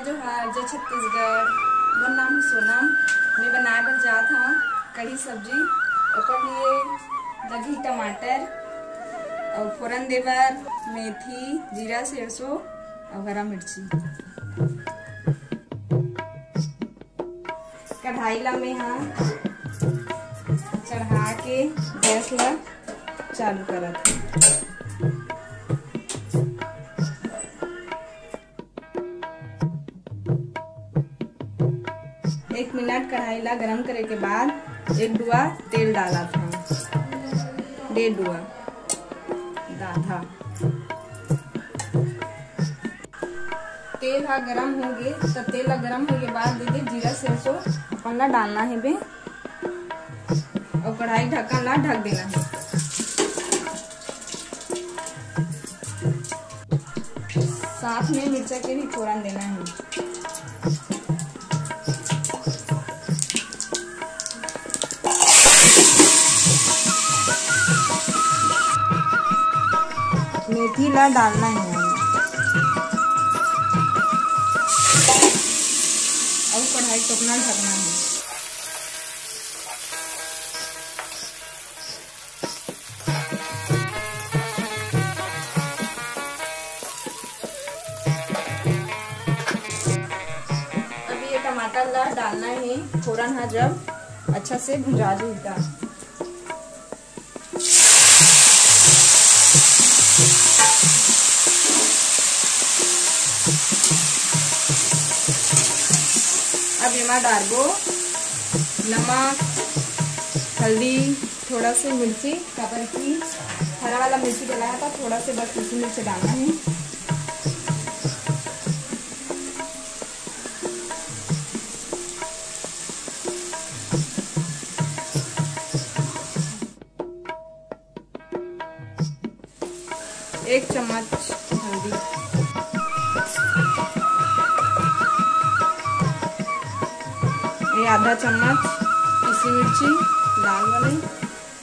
जोहार जय छत्तीसगढ़। मोर नाम है सोनम। मैं बनाए बर जात हूँ कढ़ी सब्जी। ओकर लिए लगी टमाटर और फोरन देबर मेथी जीरा सरसों और हरा मिर्ची। कढ़ाई ला में चढ़ा के गैस ला चालू करत हूँ। 1 मिनट कढ़ाई ला गरम करे के बाद 1 डुआ तेल डाला था, 1.5 डुआ दाधा। तेल हा गरम हो गए तब तेल ला गरम हो के बाद दीदी जीरा सरसों अपन ला डालना है बे और कढ़ाई ढक्कन ला ढक देना है। साथ में मिर्चा के भी फोरन देना है। मेथी ला डालना है और कढ़ाई को अपना ढकना है। अब ये टमाटर ला डालना है। फोरन है जब अच्छा से भुजा जाएगा। अब इसमें डालबो नमक हल्दी थोड़ा से मिर्ची काबर की हरा वाला मिर्ची डलाया था, थोड़ा से बस इसी मिर्च डालना है। एक चम्मच हल्दी, आधा चम्मच पीसी मिर्ची लाल वाली।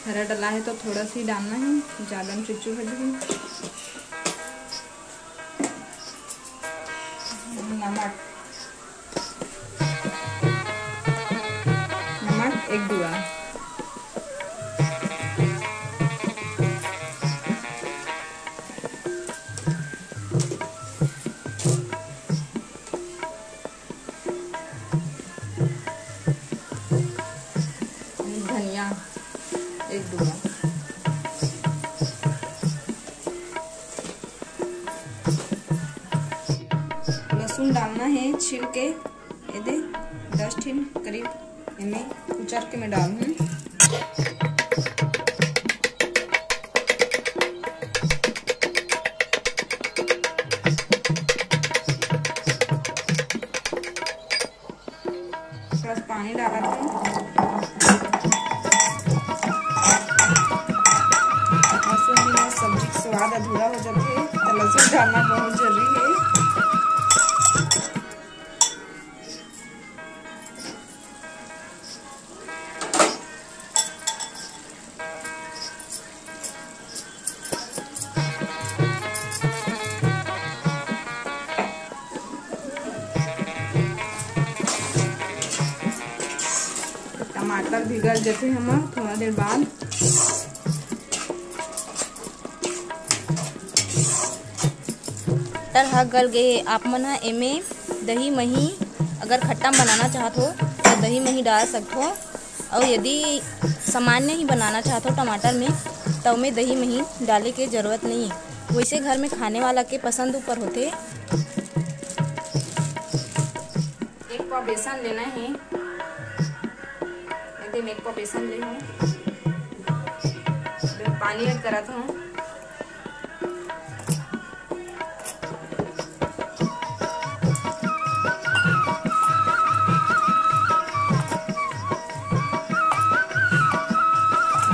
हरा डला है तो थोड़ा सी डालना है, ज्यादा में चुचू हो जाएगी। नमक 1 डुआ। धनिया 1 डुआ। लहसुन डालना है छील के, ये दे 10 ठिन करीब इन्हें कुचर के मैं डालूँ। प्लस पानी डाला था। सब्जी स्वाद अधूरा हो जाते है तो लहसुन डालना बहुत जरूरी है। टमाटर भिगल जाते हम थोड़ा देर बाद। टमाटर ह गल गए। आप मन ह एमे दही मही अगर खट्टा बनाना चाहत हो तो दही मही डाल सकते हो, और यदि सामान्य ही बनाना चाहते हो टमाटर में तो में दही मही डाले के जरूरत नहीं है। वैसे घर में खाने वाला के पसंद ऊपर होते। 1 पाव बेसन लेना है। मैं 1 पाव बेसन ले हूँ, पानी ऐड करत हूँ।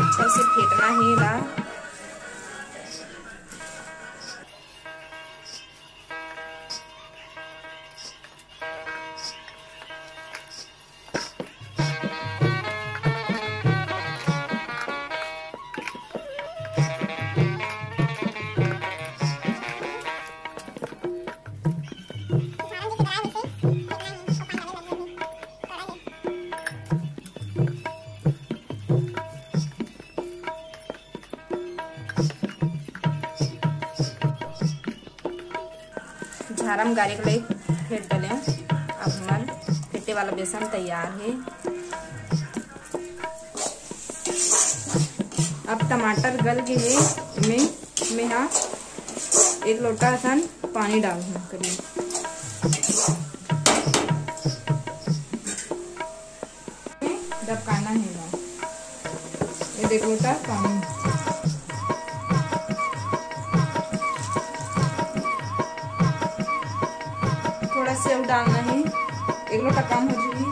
अच्छा से फेंटना है ला। अंधारा में गारे के लिए फेंट डाले। अब हमार फेंटे वाला बेसन तैयार है। अब टमाटर गल के है में यहाँ 1 लोटा असन पानी डाल करिए। दबकाना है ये 1 लोटा पानी। थोड़ा सेव डालना है, 1 लोटा कम हो जाएगी।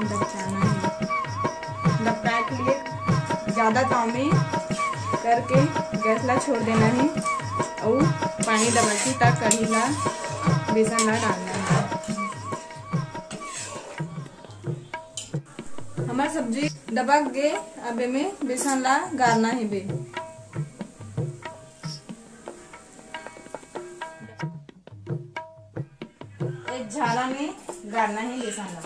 दबकाना है, दबका के लिए ज्यादा ताव में करके गैस ला छोड़ देना है और पानी डबकी तक कढ़ी ला बेसन ला डालना है। हमार सब्जी दबक गए। अब में बेसन ला गारना है बे। एक झाला में गारना है बेसन ला।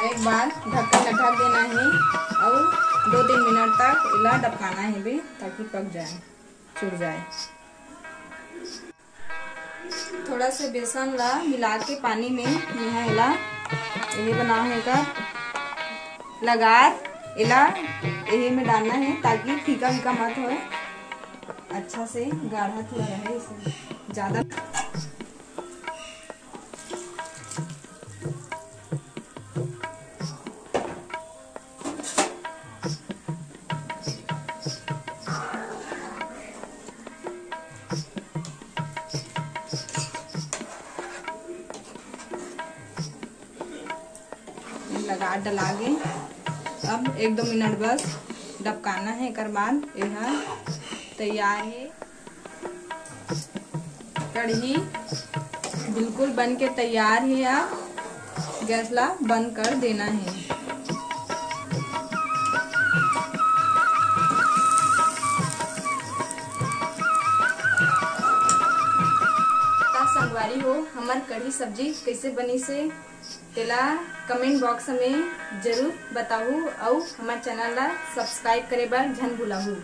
एक बार ढक्कन ढक देना है और 2-3 मिनट तक इला डबकाना है भी ताकि पक जाए, चुर जाए। थोड़ा से बेसन ला मिला के पानी में यहाँ इला यही बना है का लगार इला यही में डालना है ताकि फीका फीका मत हो, अच्छा से गाढ़ा थोड़ा रहे, इसे ज्यादा लगा डलागे। अब 1-2 मिनट बस डबकाना है, कर बाद यह तैयार है। कढ़ी बिल्कुल बन के तैयार है। अब गैस ला बंद कर देना है। संगवारी हो हमार कढ़ी सब्जी कैसे बनी से तेला कमेंट बॉक्स में जरूर बताऊ और हमारे चैनल ला सब्सक्राइब करे बर झन भूलाहू।